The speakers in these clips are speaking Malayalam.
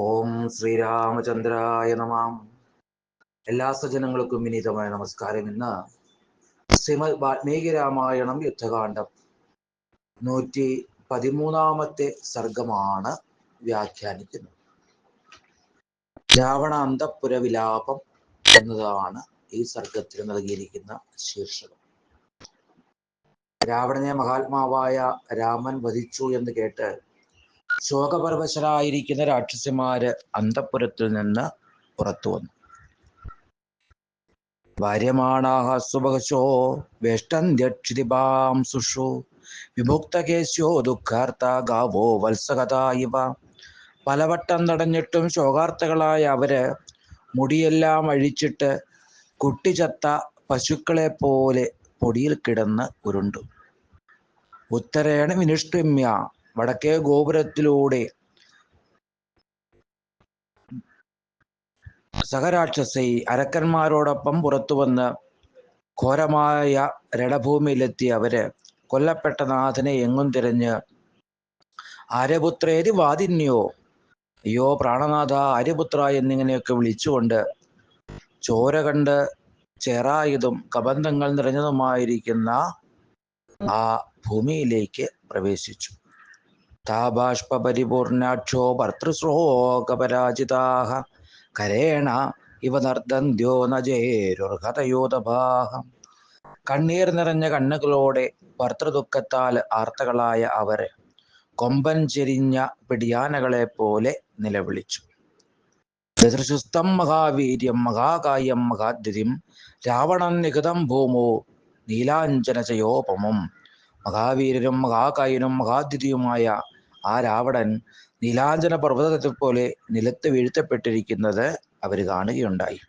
ഓം ശ്രീരാമചന്ദ്രായ നമഃ. എല്ലാ സജ്ജനങ്ങൾക്കും വിനീതമായ നമസ്കാരം. ഇന്ന് ശ്രീമദ് വാൽമീകി രാമായണം യുദ്ധകാന്ഡം 113 സർഗമാണ് വ്യാഖ്യാനിക്കുന്നത്. രാവണ അന്തഃപുര വിലാപം എന്നതാണ് ഈ സർഗത്തിൽ നൽകിയിരിക്കുന്ന ശീർഷകം. രാവണനെ മഹാത്മാവായ രാമൻ വധിച്ചു എന്ന് കേട്ട് ശോകപരവശരായിരിക്കുന്ന രാക്ഷസിമാര് അന്തഃപുരത്തിൽ നിന്ന് പുറത്തു വന്നു. ഭാര്യമാണാഹ സുബഹശോ വേഷ്ടന്ത്യക്ഷിതിപാംസുഷു വിമുക്തകേശ്യോ ദുഃഖാർത്ത ഗാവോ വത്സകഥ ഇവ. പലവട്ടം തടഞ്ഞിട്ടും ശോകാർത്തകളായ അവര് മുടിയെല്ലാം അഴിച്ചിട്ട് കുട്ടിചത്ത പശുക്കളെ പോലെ പൊടിയിൽ കിടന്ന് ഉരുണ്ടു. ഉത്തരേണ വിനിഷ്ടുമ്യ, വടക്കേ ഗോപുരത്തിലൂടെ സഹരാക്ഷസി അരക്കന്മാരോടൊപ്പം പുറത്തുവന്ന് ഘോരമായ രണഭൂമിയിലെത്തി അവര് കൊല്ലപ്പെട്ട നാഥനെ എങ്ങും തിരഞ്ഞ് ആര്യപുത്രേതി വാദിന്യോ, അയ്യോ പ്രാണനാഥ ആര്യപുത്ര എന്നിങ്ങനെയൊക്കെ വിളിച്ചുകൊണ്ട് ചോര കണ്ട് ചേറായതും കബന്ധങ്ങൾ നിറഞ്ഞതുമായിരിക്കുന്ന ആ ഭൂമിയിലേക്ക് പ്രവേശിച്ചു. താബാഷ്പരിപൂർണാക്ഷോ ഭർതൃശ്ലോകപരാജിതാഹ കരേണ ഇവ നർദ്ദന്ത്യോ നജേരുർഹതയോധഭാഹ. കണ്ണീർ നിറഞ്ഞ കണ്ണുകളോടെ ഭർത്തൃദുഃഖത്താൽ ആർത്തകളായ അവര് കൊമ്പൻ ചെരിഞ്ഞ പിടിയാനകളെ പോലെ നിലവിളിച്ചു. ദൃശുസ്തം മഹാവീര്യം മഹാകായം മഹാദ്യുതിം രാവണം നികതം ഭൂമോ നീലാഞ്ജനചയോപമം. മഹാവീരരും മഹാകായനും മഹാദ്യുതിയുമായ ആ രാവണൻ നീലാഞ്ജന പർവ്വതത്തെ പോലെ നിലത്ത് വീഴ്ത്തപ്പെട്ടിരിക്കുന്നത് അവർ കാണുകയുണ്ടായി.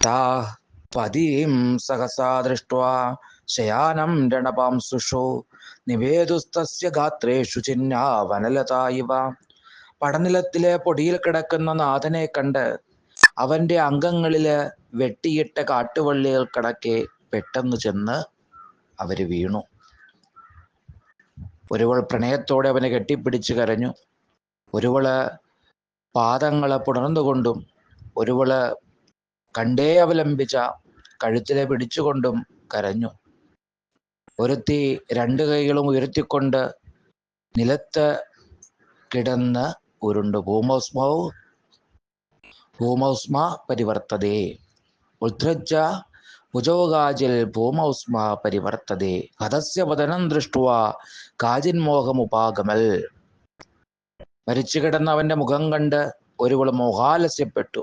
താ പതിം സഹസാ ദൃഷ്ട്വാ ശയാനം രണപാംസുഷു നിവേദുസ്തസ്യ ഗാത്രേഷു ചിഹ്നാ വനലതാ ഇവ. പടനിലത്തിലെ പൊടിയിൽ കിടക്കുന്ന നാഥനെ കണ്ട് അവന്റെ അംഗങ്ങളില് വെട്ടിയിട്ട കാട്ടുവള്ളികൾ കണക്കെ പെട്ടെന്ന് ചെന്ന് അവര് വീണു. ഒരുവൾ പ്രണയത്തോടെ അവനെ കെട്ടിപ്പിടിച്ച് കരഞ്ഞു. ഒരുവള് പാദങ്ങളെ പുണർന്നുകൊണ്ടും ഒരുവള് കണ്ടേ അവലംബിച്ച കഴുത്തിലെ പിടിച്ചുകൊണ്ടും കരഞ്ഞു. ഒരുത്തി രണ്ട് കൈകളും ഉയർത്തിക്കൊണ്ട് നിലത്ത് കിടന്ന് ഉരുണ്ടു. ഭൂമൗസ്മ പരിവർത്തതേ ഉത്ഥ്രജ ഭുജോഗാജിൽ ഭൂമൗസ്മ പരിവർത്തതേ ഹതസ്യ വദനം ദൃഷ്ട്വാ കാജിന്മോഹമുപാഗമൽ. മരിച്ചു കിടന്ന അവന്റെ മുഖം കണ്ട് ഒരുവൾ മോഹാലസ്യപ്പെട്ടു.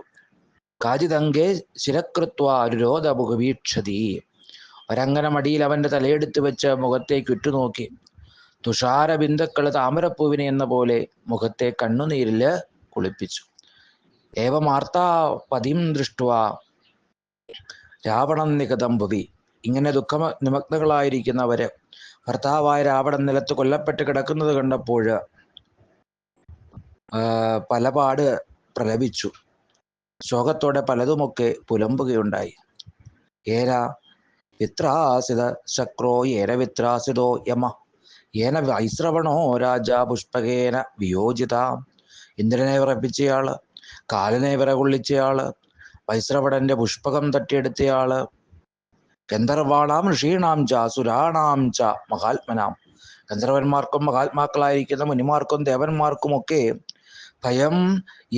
കാജിതങ്കേ ശിരകൃത്വ രുരോധമുഖവീക്ഷതി. ഒരങ്ങനെ മടിയിൽ അവന്റെ തലയെടുത്ത് വെച്ച് മുഖത്തേക്ക് ഉറ്റുനോക്കി. തുഷാര ബിന്ദുക്കൾ താമരപ്പൂവിനെ എന്ന പോലെ മുഖത്തെ കണ്ണുനീരില് കുളിപ്പിച്ചു. ഏവമാർത്താ പതിം ദൃഷ്ട്വാ രാവണം നികതം ഭുവി. ഇങ്ങനെ നിമഗ്നകളായിരിക്കുന്നവര് ഭർത്താവായ രാവണൻ നിലത്ത് കൊല്ലപ്പെട്ട് കിടക്കുന്നത് കണ്ടപ്പോൾ പലപാട് പ്രലപിച്ചു. ശോകത്തോടെ പലതുമൊക്കെ പുലമ്പുകയുണ്ടായി. ഏന വിത്രാസിത ശക്രോ ഏന വിത്രാസിതോ യമ ഏന വൈശ്രവണോ രാജ പുഷ്പകേന വിയോജിത. ഇന്ദ്രനെ വിറപ്പിച്ചയാള്, കാലനെ വിറകൊള്ളിച്ചയാള്, വൈശ്രവണന്റെ പുഷ്പകം തട്ടിയെടുത്തയാള്, ഗന്ധർവാണാം ഋഷീണാം ച സുരാണാം ച മഹാത്മനാം. ഗന്ധർവന്മാർക്കും മഹാത്മാക്കളായിരിക്കുന്ന മുനിമാർക്കും ദേവന്മാർക്കുമൊക്കെ ഭയം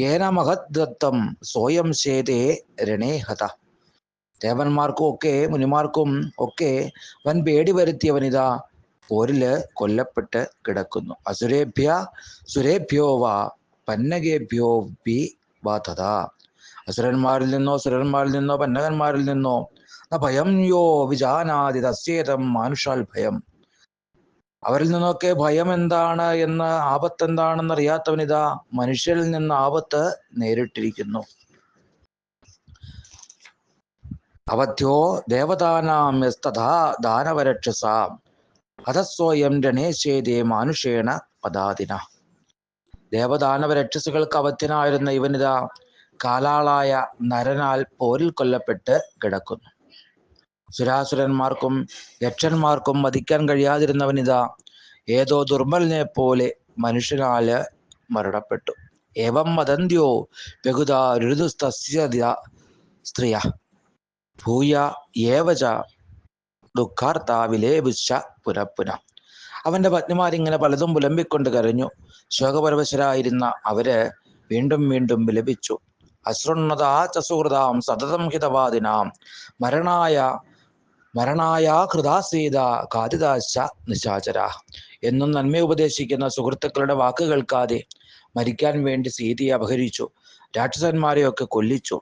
ഏന മഹദ്ദത്തം സോയം ശേതേ രണേഹത. ദേവന്മാർക്കും ഒക്കെ മുനിമാർക്കും ഒക്കെ വൻ പേടി വരുത്തിയവനിതാ പോരില് കൊല്ലപ്പെട്ട് കിടക്കുന്നു. സുരേഭ്യോ വാ പന്നകേഭ്യോ വി ബാധത. അസുരന്മാരിൽ നിന്നോ സുരന്മാരിൽ നിന്നോ പന്നകന്മാരിൽ നിന്നോ ഭയം യോ വിജാനാതി തസ്യേതം മാനുഷാൽ ഭയം. അവരിൽ നിന്നൊക്കെ ഭയം എന്താണ് എന്ന്, ആപത്ത് എന്താണെന്ന് അറിയാത്തവനിതാ മനുഷ്യരിൽ നിന്ന് ആപത്ത് നേരിട്ടിരിക്കുന്നു. അവധ്യോ ദേവതാനാം യസ്തഥാ ദാനവരക്ഷസാം ഹതസ്വയം രണേശേതേ മാനുഷേണ പദാതിന. ദേവദാനവരക്ഷസുകൾക്ക് അവധ്യനായിരുന്ന ഇവനിതാ കാലാളായ നരനാൽ പോരിൽ കൊല്ലപ്പെട്ട് കിടക്കുന്നു. സുരാസുരന്മാർക്കും യക്ഷന്മാർക്കും വധിക്കാൻ കഴിയാതിരുന്നവനിതാ ഏതോ ദുർബലനെ പോലെ മനുഷ്യനാല് മരണപ്പെട്ടു. ഏവം വദന്ത്യോ ബഹുധാ രുതുസ്തസ്യ സ്ത്രീയ ഭൂയ ഏവച ദുഃഖാർത്ത വിലേപിച്ച പുനഃപുന. അവന്റെ പത്നിമാരിങ്ങനെ പലതും പുലമ്പിക്കൊണ്ട് കരഞ്ഞു. ശോകപരവശരായിരുന്ന അവര് വീണ്ടും വീണ്ടും വിലപിച്ചു. അശൃണ്ണതാ ച സുഹൃതാം സതതം ഹിതവാദിനാം മരണായ ഹൃദാസീത കാതിദാശ നിശാചര. എന്നും നന്മ ഉപദേശിക്കുന്ന സുഹൃത്തുക്കളുടെ വാക്ക് കേൾക്കാതെ മരിക്കാൻ വേണ്ടി സീതയെ അപഹരിച്ചു, രാക്ഷസന്മാരെയൊക്കെ കൊല്ലിച്ചു.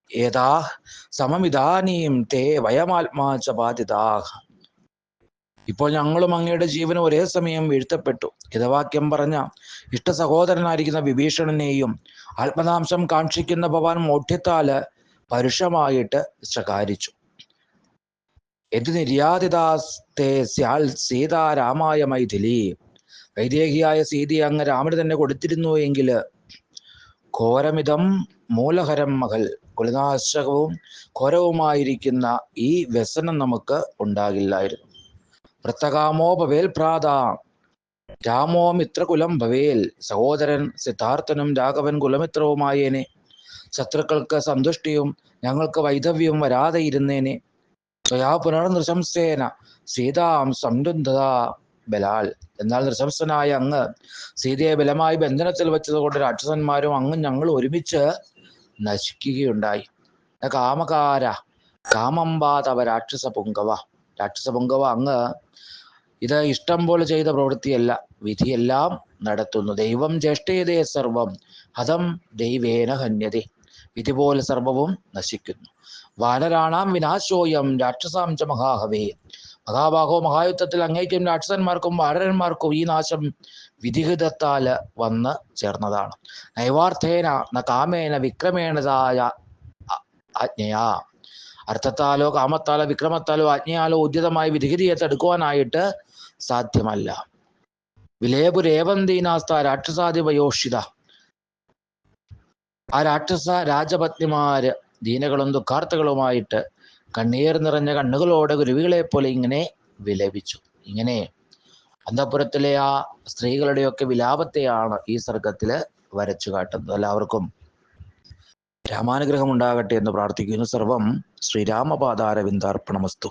ഏതാ സമമിതാനീം തേ വയമാത്മാച ബാധിതാഹ. ഇപ്പോൾ ഞങ്ങളും അങ്ങയുടെ ജീവന് ഒരേ സമയം വീഴ്ത്തപ്പെട്ടു. ഹിതവാക്യം പറഞ്ഞ ഇഷ്ട സഹോദരനായിരിക്കുന്ന വിഭീഷണനെയും ആത്മനാംശം കാക്ഷിക്കുന്ന ഭവാൻ മോഠ്യത്താല് പരുഷമായിട്ട് ശകാരിച്ചു. യദ് നിര്യാതിതാസ്തേ സ്യാൽ സീതാരാമായ മൈഥിലി. വൈദേഹിയായ സീതയെ അങ്ങ് രാമന് തന്നെ കൊടുത്തിരുന്നു എങ്കിൽ ഘോരമിതം മൂലഹരം മകൾ, കുലനാശകവും ഘോരവുമായിരിക്കുന്ന ഈ വ്യസനം നമുക്ക് ഉണ്ടാകില്ലായിരുന്നു. വൃത്തകാമോ ഭവേൽ ഭ്രാത രാമോ മിത്രകുലം ഭവേൽ. സഹോദരൻ സിദ്ധാർത്ഥനും രാഘവൻ കുലമിത്രവുമായേനെ. ശത്രുക്കൾക്ക് സന്തുഷ്ടിയും ഞങ്ങൾക്ക് വൈധവ്യവും വരാതെ ഇരുന്നേനെ. സ്വയാ പുനർനൃശംസേന സീതാം സംരുന്ധ ബലാൽ. എന്നാൽ നൃശംസനായ അങ്ങ് സീതയെ ബലമായി ബന്ധനത്തിൽ വെച്ചതുകൊണ്ട് രാക്ഷസന്മാരും അങ്ങും ഞങ്ങൾ ഒരുമിച്ച് നശിക്കുകയുണ്ടായി. കാമകാര കാമമ്പാതവ രാക്ഷസ പുങ്കവ അങ്ങ് ഇത് ഇഷ്ടം പോലെ ചെയ്ത പ്രവൃത്തിയല്ല, വിധിയെല്ലാം നടത്തുന്നു. ദൈവം ജ്യേഷ്ഠയതേ സർവം ഹതം ദൈവേന ഹന്യതേ. വിധി പോലെ സർവവും നശിക്കുന്നു. വാനരാണാം വിനാശോയം രാക്ഷസാം ച മഹാഹവേ. മഹാബാഹോ, മഹായുദ്ധത്തിൽ അങ്ങേക്കും രാക്ഷസന്മാർക്കും വാനരന്മാർക്കും ഈ നാശം വിധിഹിതത്താല് വന്ന് ചേർന്നതാണ്. നൈവാർത്ഥേന ന കാമേന വിക്രമേണതായ ആജ്ഞയാ. അർത്ഥത്താലോ കാമത്താലോ വിക്രമത്താലോ ആജ്ഞയാലോ ഉദ്യതമായ വിധിഹിതിയെ തടുക്കുവാനായിട്ട് സാധ്യമല്ല. വിലേപുരേവന്തീനാസ്ത രാക്ഷസാധിപയോഷിത. ആ രാക്ഷസ രാജപത്നിമാര് ദീനകളും ദുഃഖാർത്ഥകളുമായിട്ട് കണ്ണീർ നിറഞ്ഞ കണ്ണുകളോടെ കുരുവികളെ പോലെ ഇങ്ങനെ വിലപിച്ചു. ഇങ്ങനെ അന്തഃപുരത്തിലെ ആ സ്ത്രീകളുടെയൊക്കെ വിലാപത്തെയാണ് ഈ സർഗത്തില് വരച്ചു കാട്ടുന്നത്. എല്ലാവർക്കും രാമാനുഗ്രഹം ഉണ്ടാകട്ടെ എന്ന് പ്രാർത്ഥിക്കുന്നു. സർവം ശ്രീരാമപാദാരവിന്ദാർപ്പണമസ്തു.